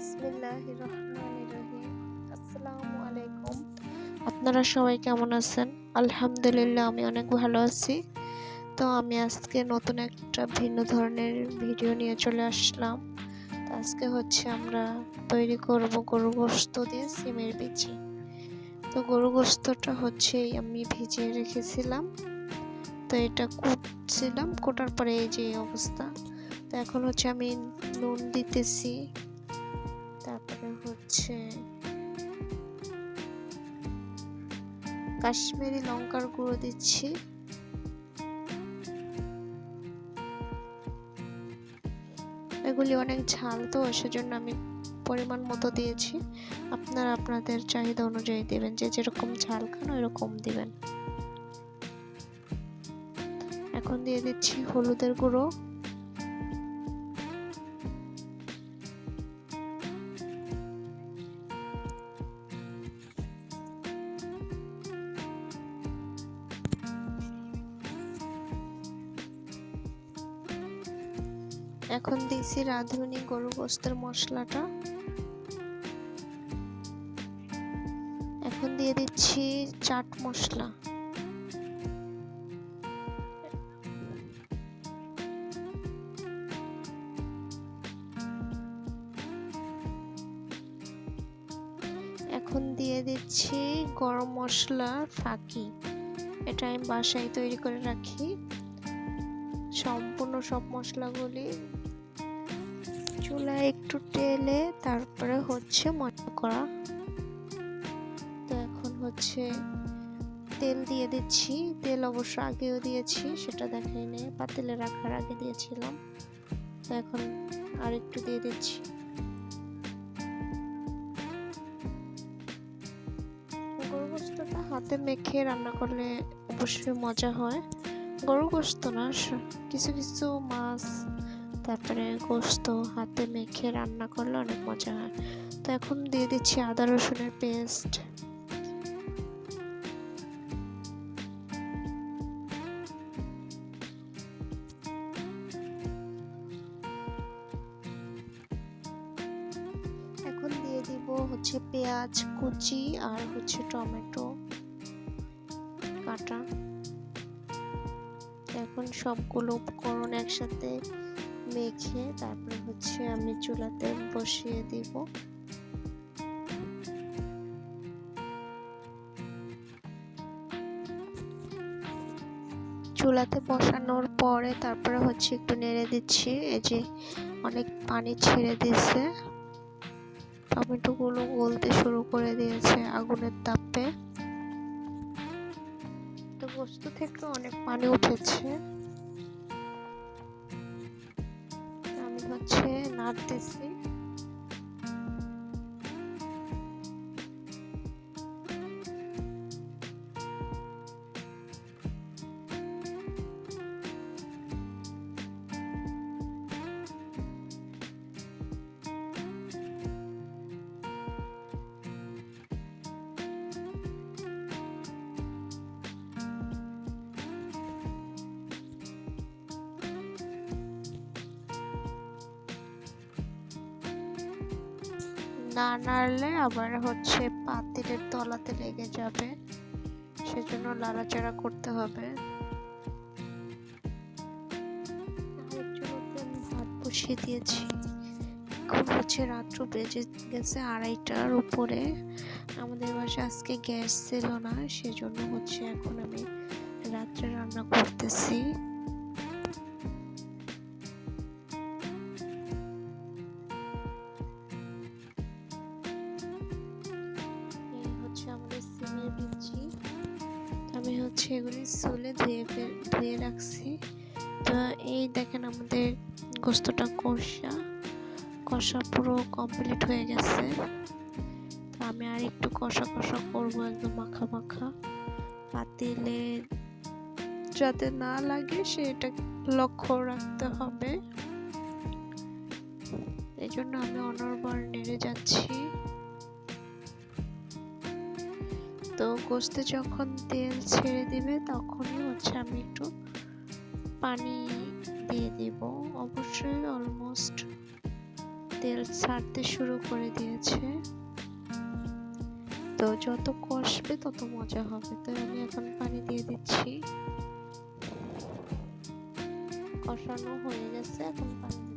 বিসমিল্লাহির রহমানির রহিম। আসসালামু আলাইকুম। আপনারা সবাই কেমন আছেন? আলহামদুলিল্লাহ আমি অনেক ভালো আছি। তো আমি আজকে নতুন একটা ভিন্ন ধরনের ভিডিও নিয়ে চলে আসলাম। তো আজকে আমরা তৈরি করব গরুর গোশত দিয়ে সিমের বিচি। তো গরুর গোশতটা আমি ভিজিয়ে রেখেছিলাম। তো এটা কুটছিলাম, কোটার পরে এই যে অবস্থা। তো এখন আমি নুন দিতেছি, তারপরে কাশ্মীরি লঙ্কার গুঁড়ো দিচ্ছি। এগুলি অনেক ঝাল, তো সেজন্য আমি পরিমাণ মতো দিয়েছি। আপনারা আপনাদের চাহিদা অনুযায়ী দিবেন, যে যেরকম ঝাল খান ওইরকম দিবেন। এখন দিয়ে দিচ্ছি হলুদের গুঁড়ো, এখন দিয়েছি রাঁধুনি গরুর গোশতের মশলাটা। এখন দিয়ে দিচ্ছি চাট মশলা। এখন দিয়ে দিচ্ছি গরম মশলার ফাঁকি। এটা আমি বাসায় তৈরি করে রাখি। সম্পূর্ণ সব মশলাগুলি চুলায় একটু টেলে তারপরে ময়দা করা। তো এখন তেল দিয়ে দিচ্ছি। তেল অবশ্য আগেও দিয়েছি, সেটা দেখাই নেই, পাতিলে রাখার আগে দিয়েছিলাম। তো এখন আর একটু দিয়ে দিচ্ছি। গরুর গোশতটা হাতে মেখে রান্না করলে অবশ্যই মজা হয়। গরুর গোশত না, কিছু কিছু মাছ তারপরে গোশত হাতে মেখে রান্না করলে অনেক মজা হয়। তো এখন দিয়ে দিচ্ছি আদা রসুনের পেস্ট। এখন দিয়ে দিব পেঁয়াজ কুচি আর টমেটো কাটা। এখন সবগুলো উপকরণ একসাথে মেখে তারপরে আমি চুলাতে বসিয়ে দিব। চুলাতে বসানোর পরে তারপরে একটু নেড়ে দিচ্ছি। এই যে অনেক পানি ছেড়ে দিয়েছে, টমেটো গুলো গলতে শুরু করে দিয়েছে আগুনের তাপে। তো গোশত থেকে অনেক পানি উঠেছে। আমি নাড়তেছি। না নাড়লে আবার পাতিলের তলাতে লেগে যাবে, সেজন্য নাড়াচাড়া করতে হবে। ভাত বসিয়ে দিয়েছি। এখন রাত্র বেজে গেছে 2:30টার উপরে। আমাদের বাসায় আজকে গ্যাস ছিল না, সেজন্য এখন আমি রাত্রে রান্না করতেছি। আমাদের সিমের বিচি আমি এগুলি চুলে ধুয়ে রাখছি। তো এই দেখেন আমাদের গোশতটা কষা পুরো কমপ্লিট হয়ে গেছে। তো আমি আর একটু কষা করবো, একদম মাখা মাখা, পাতিলে যাতে না লাগে সেটা লক্ষ্য রাখতে হবে। এই জন্য আমি অনর্গল নেড়ে যাচ্ছি। তো গোশতে যখন তেল ছেড়ে দিবে তখনই আমি একটু পানি দিয়ে দিব। অবশ্যই অলমোস্ট তেল ছাড়তে শুরু করে দিয়েছে। তো যত কষবে তত মজা হবে। তো আমি এখন পানি দিয়ে দিচ্ছি। কষানো হয়ে গেছে, এখন পানি দিচ্ছি।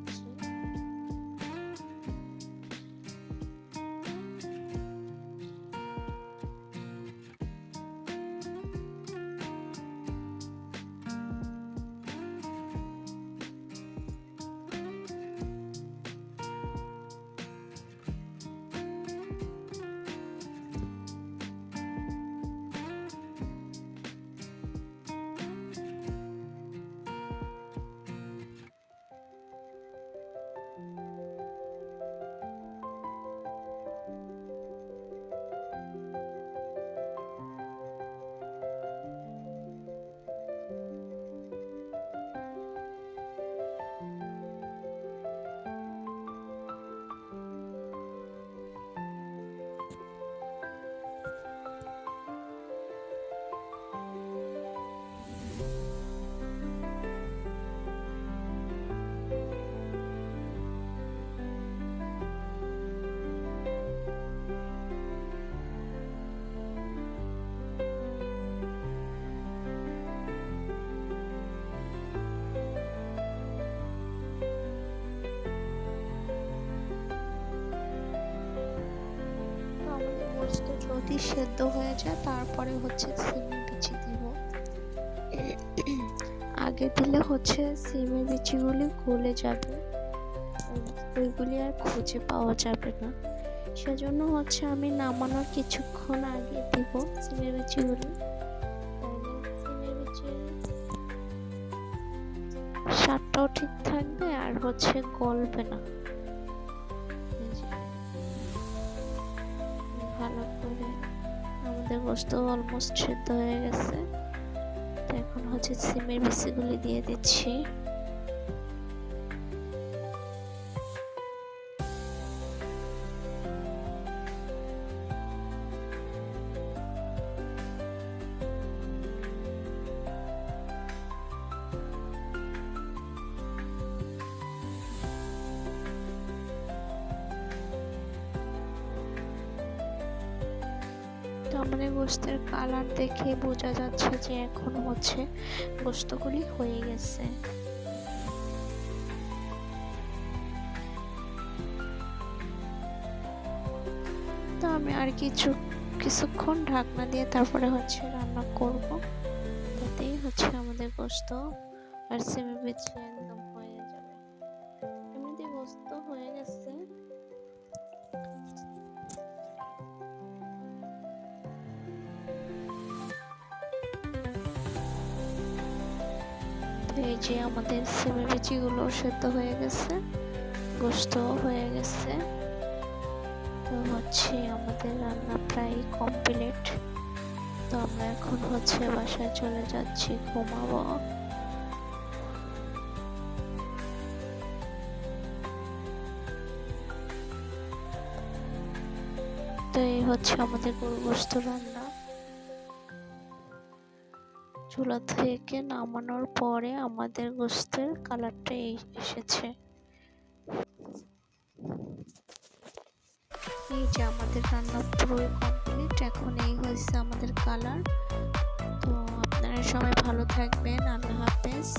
গোশত যদি সেদ্ধ হয়ে যায় তারপরে হচ্ছে সিমের বিচি দিব। আগে দিলে হচ্ছে সিমের বিচিগুলি গলে যাবে, ওইগুলি আর খুঁজে পাওয়া যাবে না। সেজন্য হচ্ছে আমি নামানোর কিছুক্ষণ আগে দিব সিমের বিচিগুলি। সিমের বিচির স্বাদটাও ঠিক থাকবে আর হচ্ছে গলবে না। ভালো করে আমাদের গোশত অলমোস্ট সিদ্ধ হয়ে গেছে। তো এখন হচ্ছে সিমের বিচিগুলি দিয়ে দিচ্ছি। তো আমাদের গোশতের কালার দেখে বোঝা যাচ্ছে যে এখন হচ্ছে গোশতগুলি হয়ে গেছে। তো আমি আর কিছুক্ষণ ঢাকনা দিয়ে তারপরে হচ্ছে রান্না করব। তাতেই হচ্ছে আমাদের গোশত আর সিমের বিচি একদম হয়ে যাবে। এমনিতে গোশত হয়ে গেছে। এই যে আমাদের সিমের বিচিগুলো সেদ্ধ হয়ে গেছে, গোশত হয়ে গেছে। তো হচ্ছে আমাদের রান্না প্রায় কমপ্লিট। তো আমরা এখন হচ্ছে বাসায় চলে যাচ্ছি, ঘুমাবো। তো এই হচ্ছে আমাদের গরু গোশত রান্না। চুলা থেকে নামানোর পরে আমাদের গোশতের কালারটা এসেছে। এই যে আমাদের রান্না পুরোই কমপ্লিট। এখন এই হয়েছে আমাদের কালার। তো আপনারা সবাই ভালো থাকবেন। আল্লাহ হাফেজ।